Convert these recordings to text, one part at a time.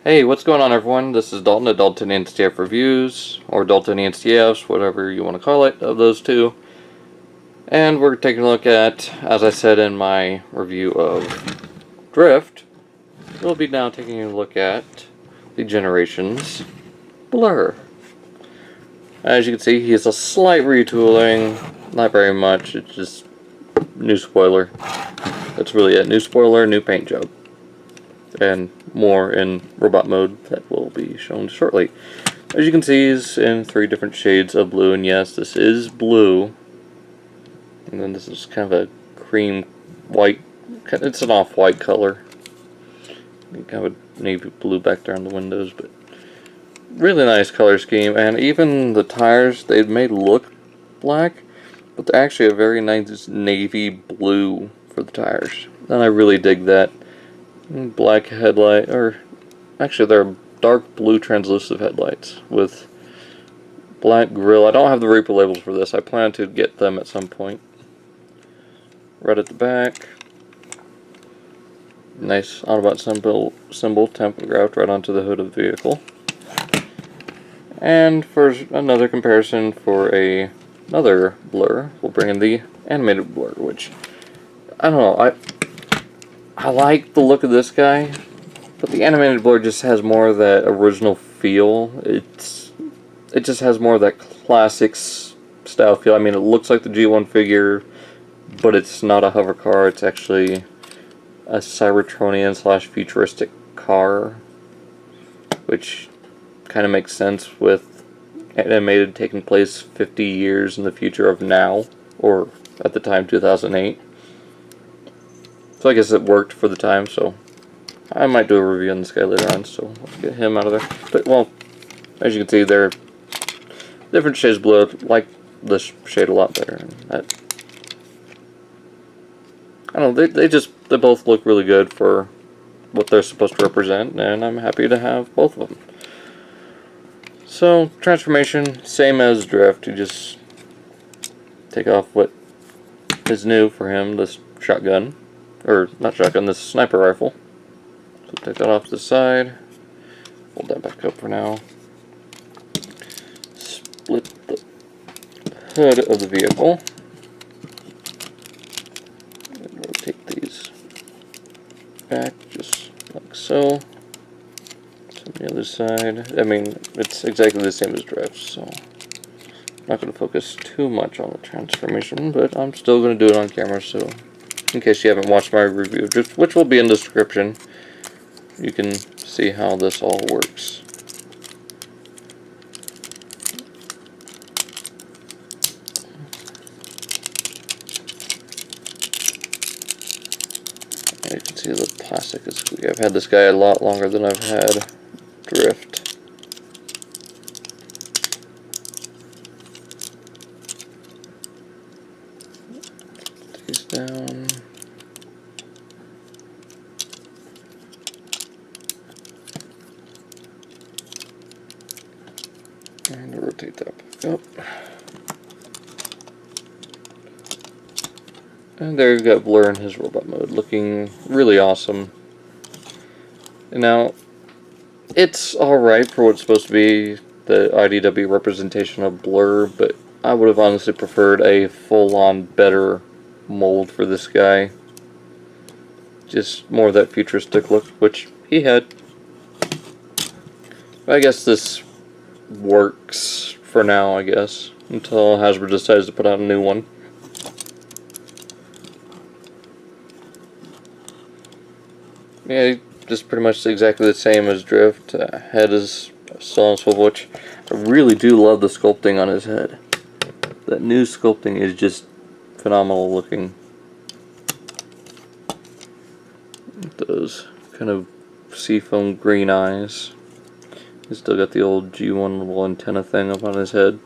Hey, what's going on everyone? This is Dalton at Dalton NCF Reviews, or Dalton NCFs, whatever you want to call it, of those two. And we're taking a look at, as I said in my review of Drift, we'll be now taking a look at the Generations Blurr. As you can see, he has a slight retooling, not very much, it's just new spoiler. That's really it, new spoiler, new paint job. And more in robot mode that will be shown shortly. As you can see, he's in 3 different shades of blue, and yes, this is blue. And then this is kind of a cream white, it's an off-white color. Kind of a navy blue back there on the windows, but really nice color scheme. And even the tires, they may look black, but they're actually a very nice navy blue for the tires. And I really dig that. Black headlight, or actually they're dark blue translucent headlights with black grille. I don't have the Reaper labels for this. I plan to get them at some point. Right at the back. Nice Autobot symbol tampographed right onto the hood of the vehicle. And for another comparison for another Blurr, we'll bring in the animated Blurr, which, I don't know, I like the look of this guy, but the animated Blurr just has more of that original feel. It just has more of that classic style feel. I mean, it looks like the G1 figure, but it's not a hover car. It's actually a Cybertronian / futuristic car, which kind of makes sense with animated taking place 50 years in the future of now, or at the time 2008. So I guess it worked for the time, so I might do a review on this guy later on, so let's get him out of there. But, well, as you can see, they're different shades of blue. I like this shade a lot better. I don't know, they both look really good for what they're supposed to represent, and I'm happy to have both of them. So, transformation, same as Drift. You just take off what is new for him, this shotgun. Or, not shotgun, this sniper rifle. So take that off to the side. Hold that back up for now. Split the hood of the vehicle. And rotate these back just like so. To the other side. I mean, it's exactly the same as Drift, so I'm not going to focus too much on the transformation, but I'm still going to do it on camera, so in case you haven't watched my review, which will be in the description, you can see how this all works. And you can see the plastic is squeaky. I've had this guy a lot longer than I've had Drift. Take these down. And rotate that back up. And there you've got Blurr in his robot mode, looking really awesome. And now, it's alright for what it's supposed to be, the IDW representation of Blurr, but I would have honestly preferred a full-on better mold for this guy. Just more of that futuristic look, which he had. I guess this works for now, I guess, until Hasbro decides to put out a new one. Yeah, just pretty much exactly the same as Drift. Head is still on swivel, which I really do love the sculpting on his head. That new sculpting is just phenomenal looking. Those kind of seafoam green eyes. He's still got the old G1 little antenna thing up on his head.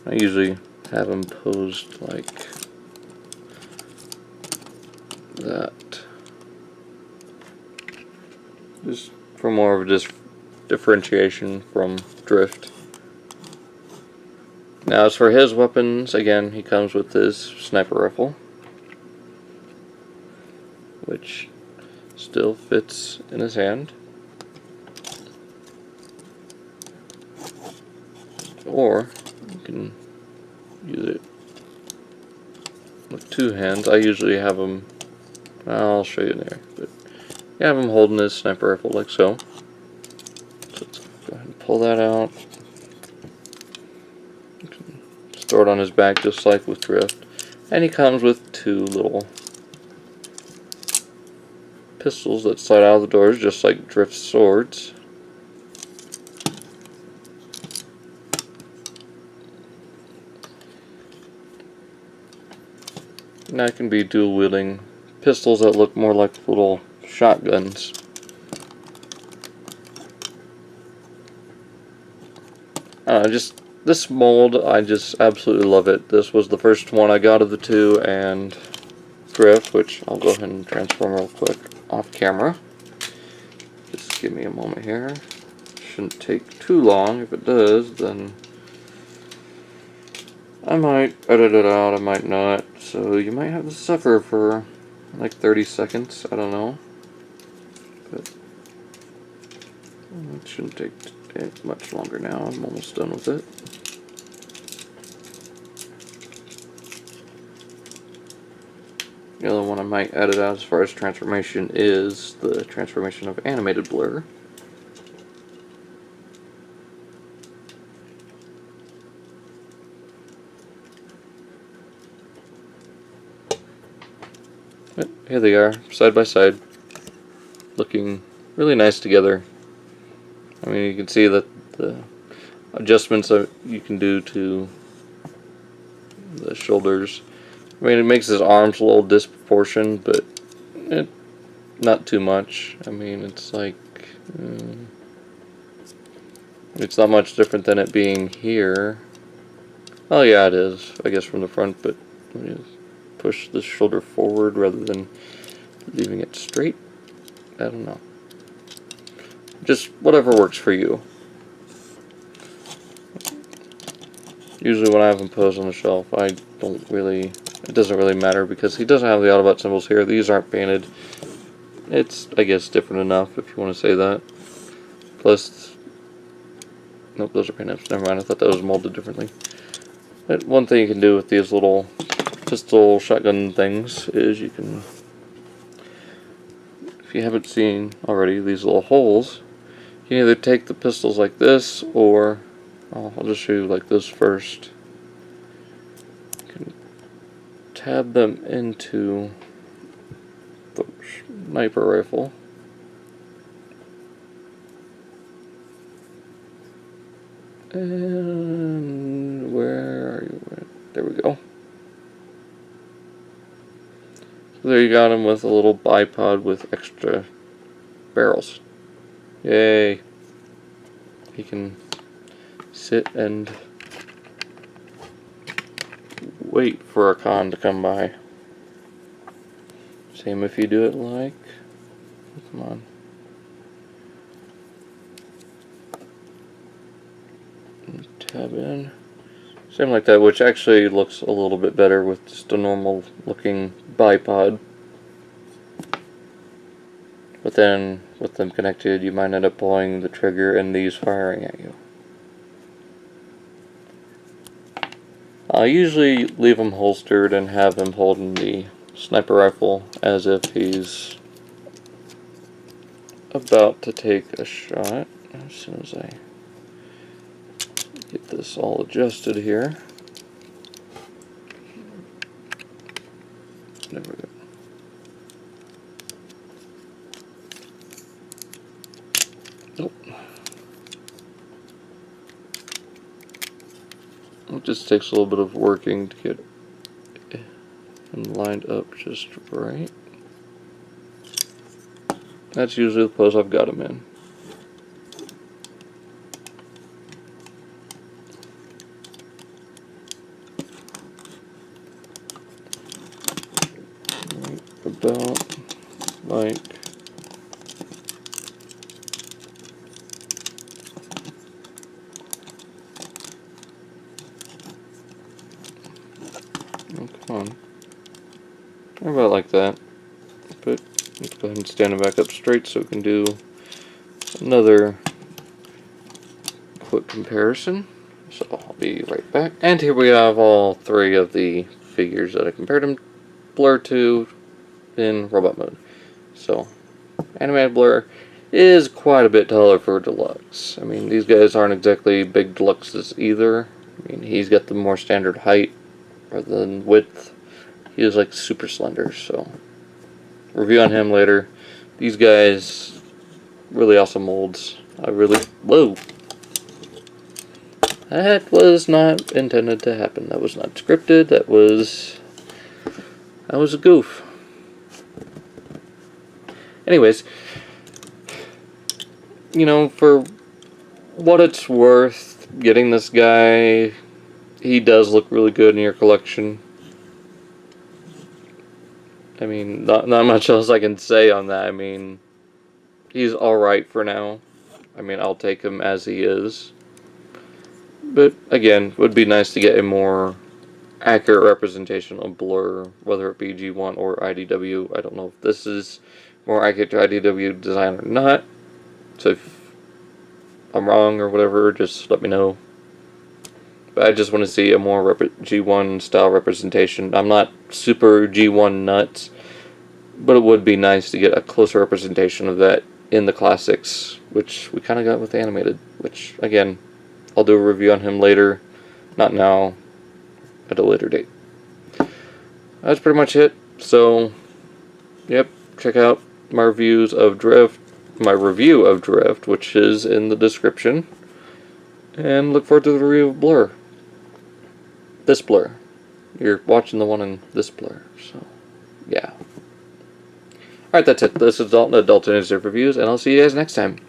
I usually have him posed like that. Just for more of a differentiation from Drift. Now as for his weapons, again, he comes with his sniper rifle, which still fits in his hand. Or you can use it with two hands. I usually have him, I'll show you there, but you have him holding his sniper rifle like so. So let's go ahead and pull that out. You can store it on his back just like with Drift. And he comes with two little pistols that slide out of the doors just like Drift's swords. Now it can be dual wielding pistols that look more like little shotguns. Just this mold, I just absolutely love it. This was the first one I got of the two, and Drift, which I'll go ahead and transform real quick off camera. Just give me a moment here. Shouldn't take too long. If it does, then I might edit it out, I might not. So you might have to suffer for like 30 seconds, I don't know. But it shouldn't take much longer now, I'm almost done with it. The other one I might edit out as far as transformation is the transformation of animated Blurr. But here they are, side by side, looking really nice together. I mean, you can see that the adjustments that you can do to the shoulders. I mean, it makes his arms a little disproportioned, but not too much. I mean, it's like it's not much different than it being here. Oh yeah, it is, I guess, from the front, but when you push the shoulder forward rather than leaving it straight, I don't know. Just whatever works for you. Usually when I have him posed on the shelf, it doesn't really matter because he doesn't have the Autobot symbols here. These aren't painted. It's, I guess, different enough if you want to say that. Plus, nope, those are painted. Never mind, I thought that was molded differently. But one thing you can do with these little pistol shotgun things is you can, if you haven't seen already, these little holes, you can either take the pistols like this, or I'll just show you like this first. You can tab them into the sniper rifle. And where are you? There we go. So there you got him with a little bipod with extra barrels. Yay. He can sit and wait for a con to come by. Same if you do it like, come on. And tab in. Same like that, which actually looks a little bit better with just a normal looking bipod. But then, with them connected, you might end up pulling the trigger and these firing at you. I usually leave him holstered and have him holding the sniper rifle as if he's about to take a shot. As soon as I get this all adjusted here. There we go. Nope. It just takes a little bit of working to get him lined up just right. That's usually the pose I've got him in. About like oh, come on. About like that. But Go ahead and stand him back up straight so we can do another quick comparison. So I'll be right back. And here we have all three of the figures that I compared him Blurr to in robot mode. So animated Blurr is quite a bit taller for deluxe. I mean, these guys aren't exactly big deluxes either. I mean, he's got the more standard height rather than width. He is like super slender, so review on him later. These guys, really awesome molds. Whoa! That was not intended to happen. That was not scripted. That was a goof. Anyways, you know, for what it's worth, getting this guy, he does look really good in your collection. I mean, not much else I can say on that. I mean, he's alright for now. I mean, I'll take him as he is. But, again, would be nice to get a more accurate representation of Blurr, whether it be G1 or IDW. I don't know if this is more accurate to IDW design or not. So if I'm wrong or whatever, just let me know. But I just want to see a more G1 style representation. I'm not super G1 nuts, but it would be nice to get a closer representation of that in the classics, which we kind of got with animated, which, again, I'll do a review on him later, not now, at a later date. That's pretty much it. So, yep, check out my reviews of Drift, my review of Drift, which is in the description, and look forward to the review of Blurr. This Blurr. You're watching the one in this Blurr, so, yeah. Alright, that's it. This is Dalton at Dalton Instant Reviews, and I'll see you guys next time.